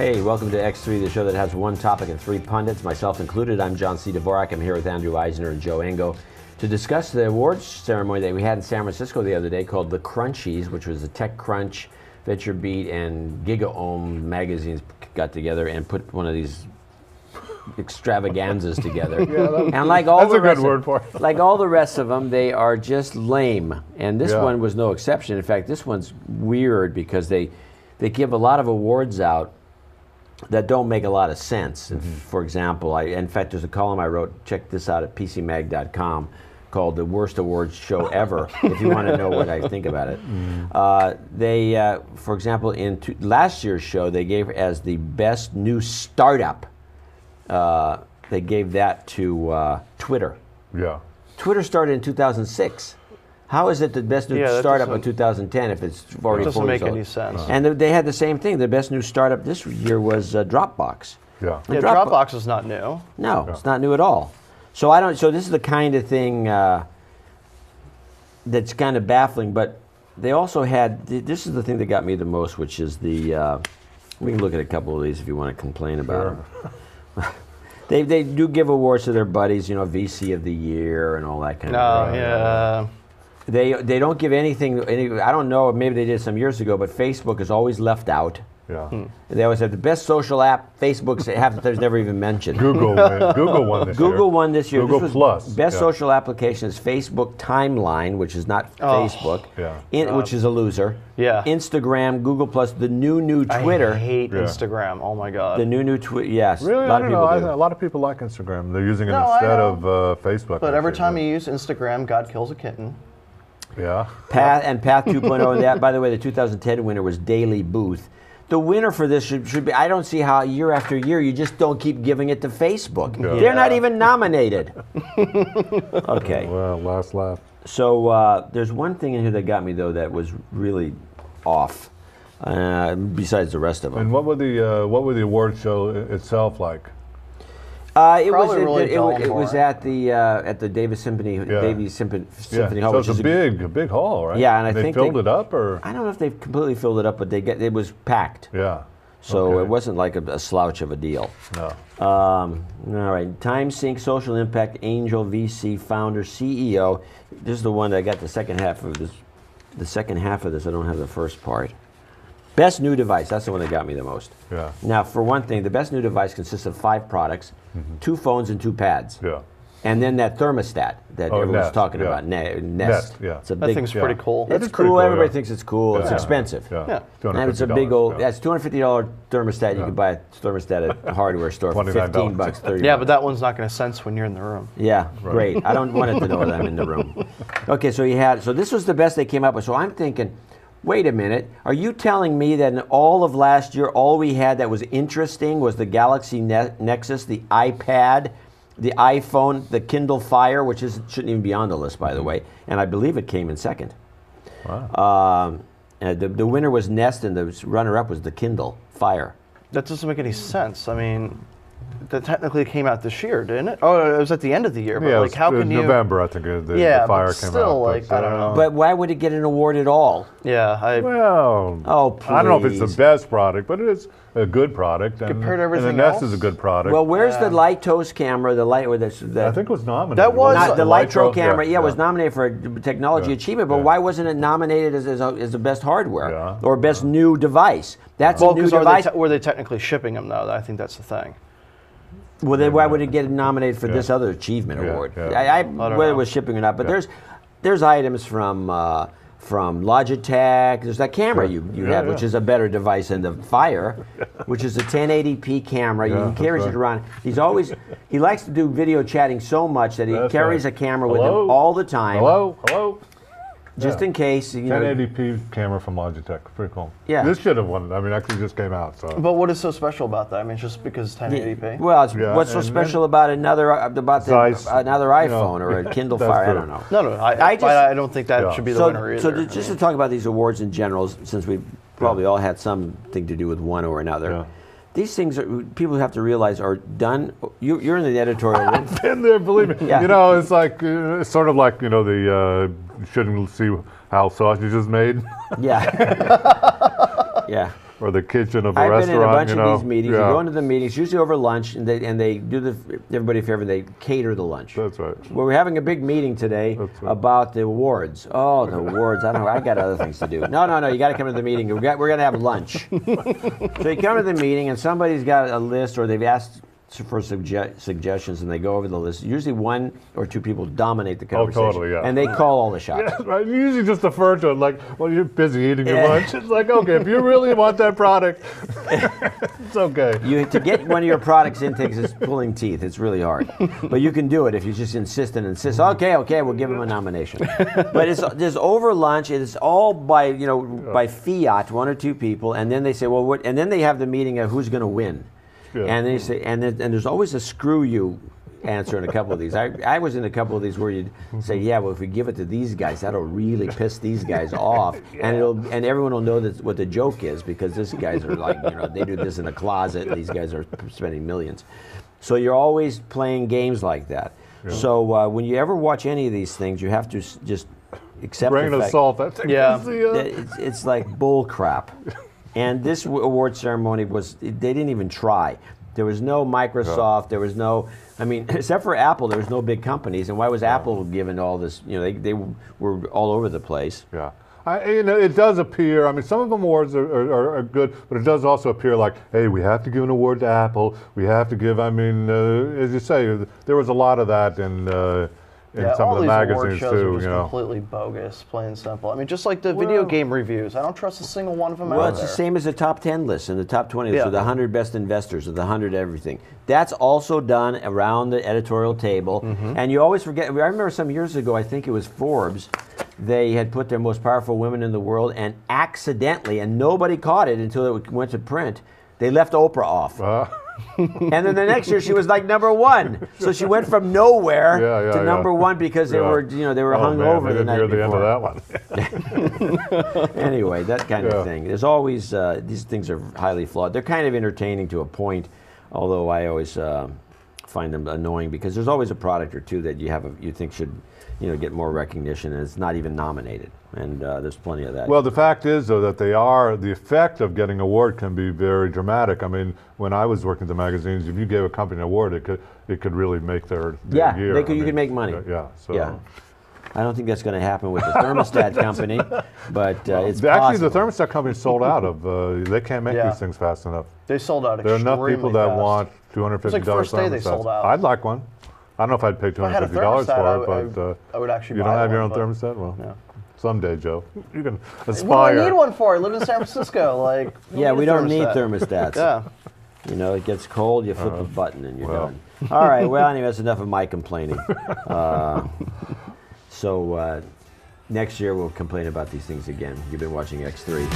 Hey, welcome to X3, the show that has one topic and three pundits, myself included. I'm John C. Dvorak. I'm here with Andrew Eisner and Joe Engo to discuss the awards ceremony that we had in San Francisco the other day called the Crunchies, which was the TechCrunch, VentureBeat, and GigaOM magazines got together and put one of these extravaganzas together. And like all that's the a rest good word for it. Like all the rest of them, they are just lame. And this one was no exception. In fact, this one's weird because they give a lot of awards out that don't make a lot of sense. For example, in fact, there's a column I wrote, check this out at pcmag.com, called The Worst Awards Show Ever, if you want to know what I think about it. For example, in last year's show, they gave as the best new startup, they gave that to Twitter. Yeah. Twitter started in 2006. How is it the best new startup in 2010 if it's already 4 years old? It doesn't make any sense. And they had the same thing. The best new startup this year was Dropbox. Yeah. Dropbox is not new. No, it's not new at all. So So this is the kind of thing that's kind of baffling. But they also had. This is the thing that got me the most, which is the. We can look at a couple of these if you want to complain about them. They do give awards to their buddies, you know, VC of the year and all that kind of thing. Yeah. They don't give anything. I don't know. Maybe they did some years ago, but Facebook is always left out. Yeah. They always have the best social app. Facebook's half the time's never even mentioned. Google won this year. Google won this year. Google Plus. Best social application is Facebook Timeline, which is not Facebook, which is a loser. Yeah. Instagram, Google Plus, the new Twitter. I hate Instagram. Oh my God. The new Twitter. Yes. Really? A lot of people do. A lot of people like Instagram. They're using it instead of Facebook. But every time you use Instagram, God kills a kitten. Yeah. Path 2.0. That, by the way, the 2010 winner was Daily Booth. The winner for this should be, I don't see how year after year you just don't keep giving it to Facebook. Yeah. They're not even nominated. Okay. Well, last laugh. So there's one thing in here that got me, though, that was really off, besides the rest of them. And what were the award show itself like? It was at the Davis Symphony Hall, So which it's is a big hall, right? Yeah, and I they think filled it up, or I don't know if they completely filled it up, but it was packed. Yeah. So Okay. it wasn't like a slouch of a deal. No. All right, TimeSync, Social Impact, Angel, VC, Founder, CEO. This is the one that I got the second half of this. The second half of this, I don't have the first part. Best new device, that's the one that got me the most. Yeah. Now, for one thing, the best new device consists of 5 products, 2 phones and 2 pads. Yeah. And then that thermostat that everyone's Nest, talking yeah. about, Nest. Nest, yeah. It's a That big, thing's pretty cool. It's pretty cool. cool, Everybody yeah. thinks it's cool. It's Yeah. expensive. Yeah. And it's a big old. Yeah. That's $250 thermostat. You could buy a thermostat at a hardware store for $29. $15, $30. Yeah, but that one's not going to sense when you're in the room. Yeah, great. I don't want it to know that I'm in the room. Okay, so this was the best they came up with. So I'm thinking, wait a minute, are you telling me that in all of last year, all we had that was interesting was the Galaxy Nexus, the iPad, the iPhone, the Kindle Fire, which shouldn't even be on the list, by the way, and I believe it came in second. Wow. The winner was Nest, and the runner-up was the Kindle Fire. That doesn't make any sense. I mean, that technically came out this year, didn't it? Oh, it was at the end of the year. But Yeah, how can you? November, I think the Fire but came still, out. like, I don't know. But why would it get an award at all? Yeah, Well, Oh, please. I don't know if it's the best product, but it is a good product. Compared to and everything the Nest else? is a good product. Well, where's the Lightos camera? I think it was nominated. That was- Not the Lytro camera, yeah, was nominated for technology achievement, but why wasn't it nominated as the best hardware or best new device? That's a new device. Were they technically shipping them, though? I think that's the thing. Well, then why would it get nominated for this other achievement award? I Whether it was shipping or not, but there's items from Logitech. There's that camera you have, which is a better device than the Fire, which is a 1080p camera. He carries it around. He likes to do video chatting so much that he carries a camera with him all the time. Hello. Just in case. 1080p camera from Logitech. Pretty cool. Yeah. This should have won. I mean, actually just came out. So. But what is so special about that? I mean, just because it's 1080p? Well, what's so special about another iPhone or a Kindle Fire? I don't know. No, I don't think that should be the winner either. So just to talk about these awards in general, since we probably all had something to do with one or another. Yeah. These things people have to realize are done. You're in the editorial room. I've been there, believe me. Yeah. You know, it's like sort of like the you shouldn't see how sausage is made. Yeah. Yeah. or the kitchen of a I've restaurant. been in a bunch you of know? these meetings. Yeah. You go into the meetings, usually over lunch, and they do everybody a favor. They cater the lunch. That's right. Well, we're having a big meeting today That's right. about the awards. Oh, the awards! I don't know. I got other things to do. No. You got to come to the meeting. We're going to have lunch. So you come to the meeting, and somebody's got a list, or they've asked for suggestions, and they go over the list. Usually, one or two people dominate the conversation, totally, yeah. and they call all the shots. Yeah, right. You usually just defer to it like, well, you're busy eating your lunch. It's like, okay, if you really want that product, it's okay. To get one of your products in takes is pulling teeth. It's really hard. But you can do it if you just insist and insist. Okay, we'll give them a nomination. But there's over lunch. It's all by by fiat, one or two people, and then they say, well, what? And then they have the meeting of who's going to win. Yeah. And they say, and there's always a screw you answer in a couple of these. I was in a couple of these where you'd say, yeah, well, if we give it to these guys, that'll really piss these guys off, and everyone will know what the joke is, because these guys are like, they do this in a closet, and these guys are spending millions. So you're always playing games like that. Yeah. So when you ever watch any of these things, you have to just accept grain the fact. of salt. That's It's like bull crap. And this award ceremony they didn't even try. There was no Microsoft, there was no, except for Apple, there was no big companies. And why was Apple given all this, they were all over the place. Yeah. It does appear, some of the awards are good, but it does also appear like, hey, we have to give an award to Apple. We have to give, as you say, there was a lot of that in some of the magazines too. All these completely bogus, plain and simple. Just like the video game reviews. I don't trust a single one of them out there. Well, it's the same as the top 10 list and the top 20 list, or the 100 best investors, or the 100 everything. That's also done around the editorial table. Mm-hmm. And you always forget, I remember some years ago, I think it was Forbes, they had put their most powerful women in the world, and accidentally, and nobody caught it until it went to print, they left Oprah off. And then the next year she was like #1, so she went from nowhere to #1 because they were hung over the night before. The end of that one. Anyway, that kind of thing. There's always these things are highly flawed. They're kind of entertaining to a point, although I always find them annoying, because there's always a product or two that you think should get more recognition, and it's not even nominated. And there's plenty of that. Well, the fact is, though, that the effect of getting an award can be very dramatic. When I was working at the magazines, if you gave a company an award, it could really make their year. You could make money. So. I don't think that's going to happen with the thermostat company, but it's actually possible. the thermostat company sold out of. They can't make these things fast enough. They sold out. There are enough people that want $250 like first day they sold out. I'd like one. I don't know if I'd pay $250 for it, but I would actually. You buy don't have one, your own thermostat? Well, someday, Joe. You can aspire. What do I need one for? I live in San Francisco. We don't need thermostats. Yeah. It gets cold, you flip a button, and you're done. All right. Well, anyway, that's enough of my complaining. So next year we'll complain about these things again. You've been watching X3.